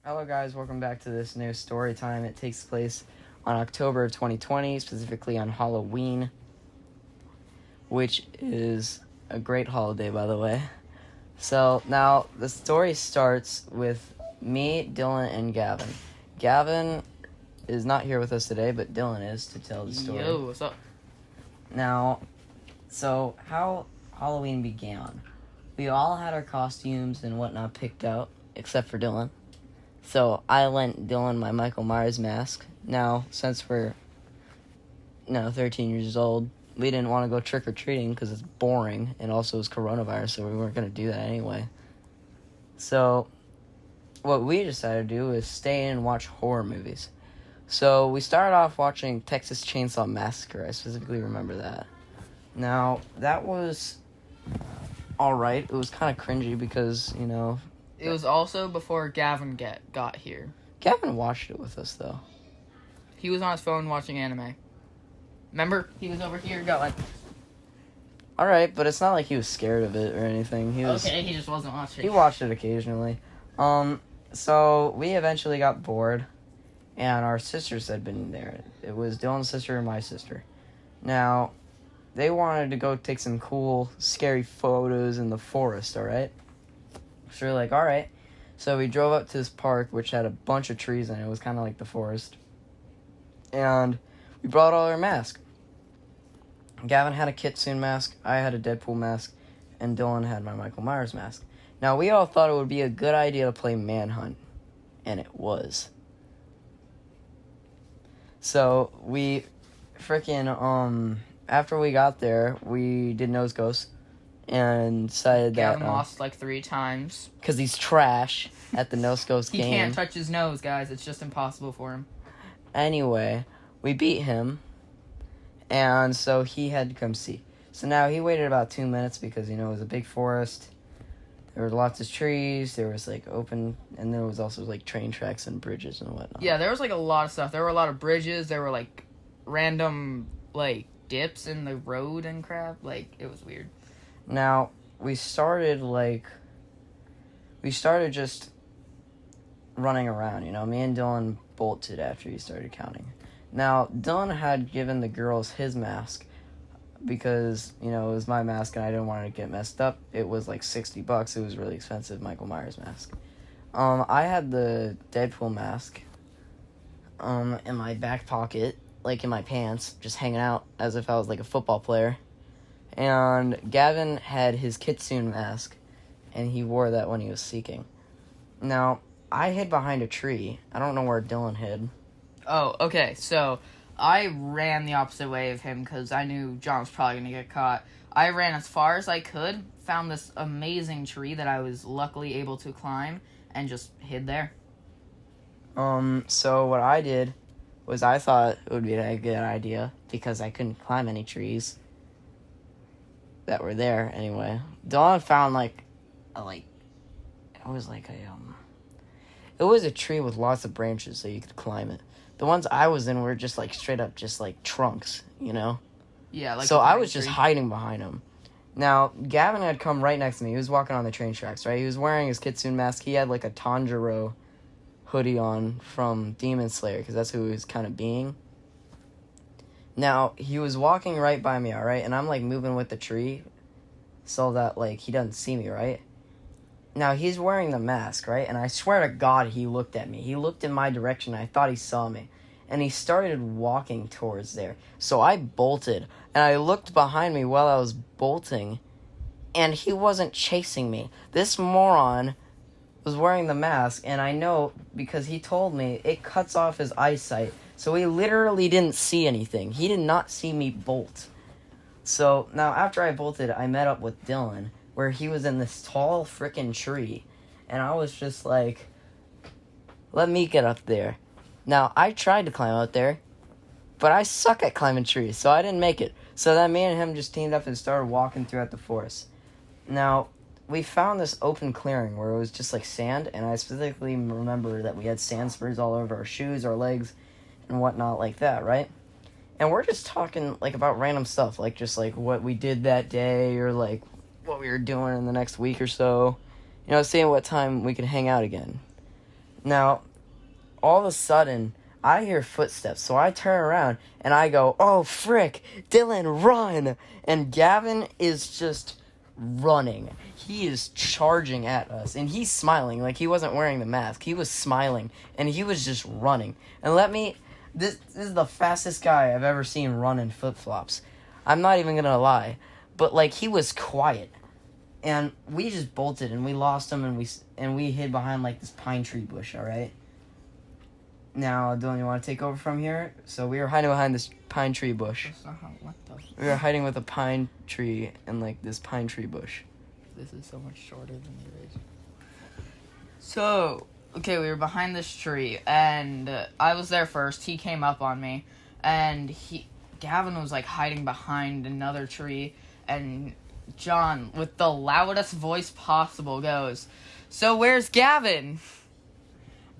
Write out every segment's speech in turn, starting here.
Hello guys, welcome back to this new story time. It takes place on October of 2020, specifically on Halloween, which is a great holiday, by the way. So now the story starts with me, Dylan, and Gavin. Gavin is not here with us today, but Dylan is to tell the story. Yo, what's up? Now, so how Halloween began. We all had our costumes and whatnot picked out, except for Dylan. So I lent Dylan my Michael Myers mask. Now, since we're 13 years old, we didn't want to go trick-or-treating because it's boring, and also it's coronavirus, so we weren't going to do that anyway. So what we decided to do is stay in and watch horror movies. So we started off watching Texas Chainsaw Massacre. I specifically remember that. Now, that was alright. It was kind of cringy because, It was also before Gavin got here. Gavin watched it with us, though. He was on his phone watching anime. Remember? He was over here going. Alright, but it's not like he was scared of it or anything. He just wasn't watching. He watched it occasionally. So we eventually got bored, and our sisters had been there. It was Dylan's sister and my sister. Now, they wanted to go take some cool, scary photos in the forest, alright? So we're like, alright. So we drove up to this park, which had a bunch of trees in it. It was kind of like the forest. And we brought all our masks. Gavin had a Kitsune mask, I had a Deadpool mask, and Dylan had my Michael Myers mask. Now, we all thought it would be a good idea to play manhunt, and it was. So, we after we got there, we did nose ghosts, and decided that... Gavin lost like 3 times. Because he's trash at the nose ghost game. He can't touch his nose, guys. It's just impossible for him. Anyway, we beat him, and so he had to come see. So now he waited about 2 minutes because, it was a big forest. There were lots of trees. There was, open... And there was also, train tracks and bridges and whatnot. Yeah, there was, a lot of stuff. There were a lot of bridges. There were, random, dips in the road and crap. It was weird. Now, we started just running around, Me and Dylan bolted after he started counting. Now, Dylan had given the girls his mask because, it was my mask and I didn't want it to get messed up. It was $60. It was really expensive Michael Myers mask. I had the Deadpool mask in my back pocket, in my pants, just hanging out as if I was a football player. And Gavin had his Kitsune mask, and he wore that when he was seeking. Now, I hid behind a tree. I don't know where Dylan hid. Oh, okay, so I ran the opposite way of him because I knew John was probably going to get caught. I ran as far as I could, found this amazing tree that I was luckily able to climb, and just hid there. So what I did was I thought it would be a good idea because I couldn't climb any trees that were there anyway. Dawn found it was a tree with lots of branches so you could climb it. The ones I was in were just straight up just trunks, Yeah, so I was just hiding behind him. Now, Gavin had come right next to me. He was walking on the train tracks, right? He was wearing his Kitsune mask. He had a Tanjiro hoodie on from Demon Slayer because that's who he was kind of being. Now, he was walking right by me, alright? And I'm, moving with the tree so that, he doesn't see me, right? Now, he's wearing the mask, right? And I swear to God, he looked at me. He looked in my direction. I thought he saw me. And he started walking towards there. So I bolted. And I looked behind me while I was bolting. And he wasn't chasing me. This moron was wearing the mask. And I know, because he told me, it cuts off his eyesight. So he literally didn't see anything. He did not see me bolt. So, now, after I bolted, I met up with Dylan, where he was in this tall frickin' tree. And I was just let me get up there. Now, I tried to climb out there, but I suck at climbing trees, so I didn't make it. So then me and him just teamed up and started walking throughout the forest. Now, we found this open clearing where it was just sand, and I specifically remember that we had sand spurs all over our shoes, our legs, and whatnot like that, right? And we're just talking, about random stuff, what we did that day, or, what we were doing in the next week or so. Seeing what time we could hang out again. Now, all of a sudden, I hear footsteps, so I turn around and I go, "Oh, frick, Dylan, run!" And Gavin is just running. He is charging at us, and he's smiling like he wasn't wearing the mask. He was smiling, and he was just running. And this is the fastest guy I've ever seen run in flip-flops. I'm not even gonna lie, but like he was quiet, and we just bolted and we lost him, and we hid behind like this pine tree bush. All right. Now, Dylan, you want to take over from here? So we were hiding behind this pine tree bush. We were hiding with a pine tree and like this pine tree bush. This is so much shorter than the original. So, okay, we were behind this tree, and I was there first. He came up on me, and Gavin was like hiding behind another tree, and John, with the loudest voice possible, goes, "So where's Gavin?"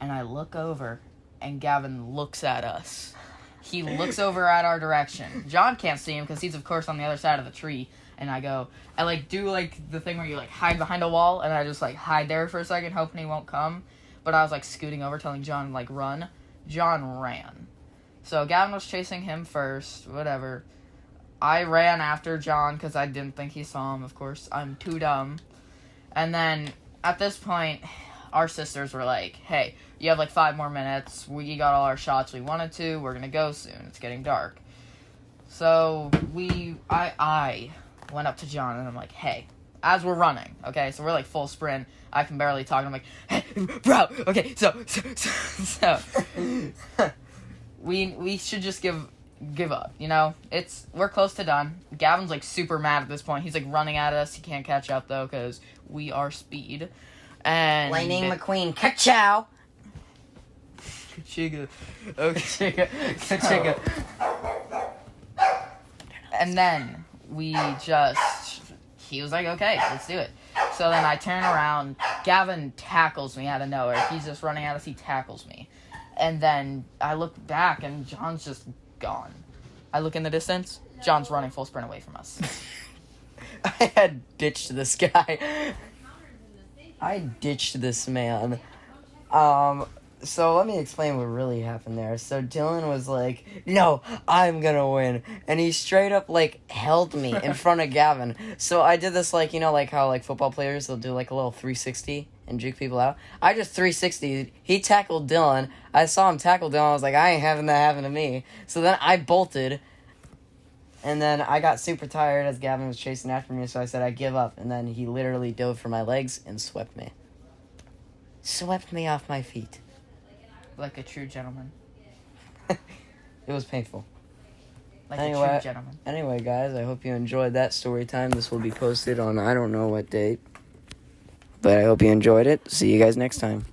And I look over, and Gavin looks at us. He looks over at our direction. John can't see him because he's, of course, on the other side of the tree. And I do, like, the thing where you, like, hide behind a wall, and I just, like, hide there for a second, hoping he won't come. But I was, like, scooting over, telling John, like, run. John ran. So Gavin was chasing him first, whatever. I ran after John because I didn't think he saw him, of course. I'm too dumb. And then, at this point, our sisters were like, "Hey, you have, like, 5 more minutes. We got all our shots we wanted to. We're gonna go soon. It's getting dark." So, I went up to John, and I'm like, "Hey," as we're running, okay? So we're, like, full sprint. I can barely talk. I'm like, "Hey, bro, okay, so we should just give up, you know? We're close to done." Gavin's, like, super mad at this point. He's, like, running at us. He can't catch up, though, because we are speed. And Lightning McQueen, ka-chow! Kachiga. Okay. Kachiga. And then he was like, "Okay, let's do it." So then I turn around. Gavin tackles me out of nowhere. He's just running at us. He tackles me. And then I look back, and John's just gone. I look in the distance. John's running full sprint away from us. I had ditched this guy. I ditched this man. So let me explain what really happened there. So Dylan was like, "No, I'm gonna win." And he straight up, like, held me in front of Gavin. So I did this, like, you know, like how, like, football players, they'll do, like, a little 360 and juke people out. I just 360'd. He tackled Dylan. I saw him tackle Dylan. I was like, I ain't having that happen to me. So then I bolted. And then I got super tired as Gavin was chasing after me, so I said I give up. And then he literally dove for my legs and swept me. Swept me off my feet. Like a true gentleman. It was painful. Like a true gentleman. Anyway, guys, I hope you enjoyed that story time. This will be posted on I don't know what date. But I hope you enjoyed it. See you guys next time.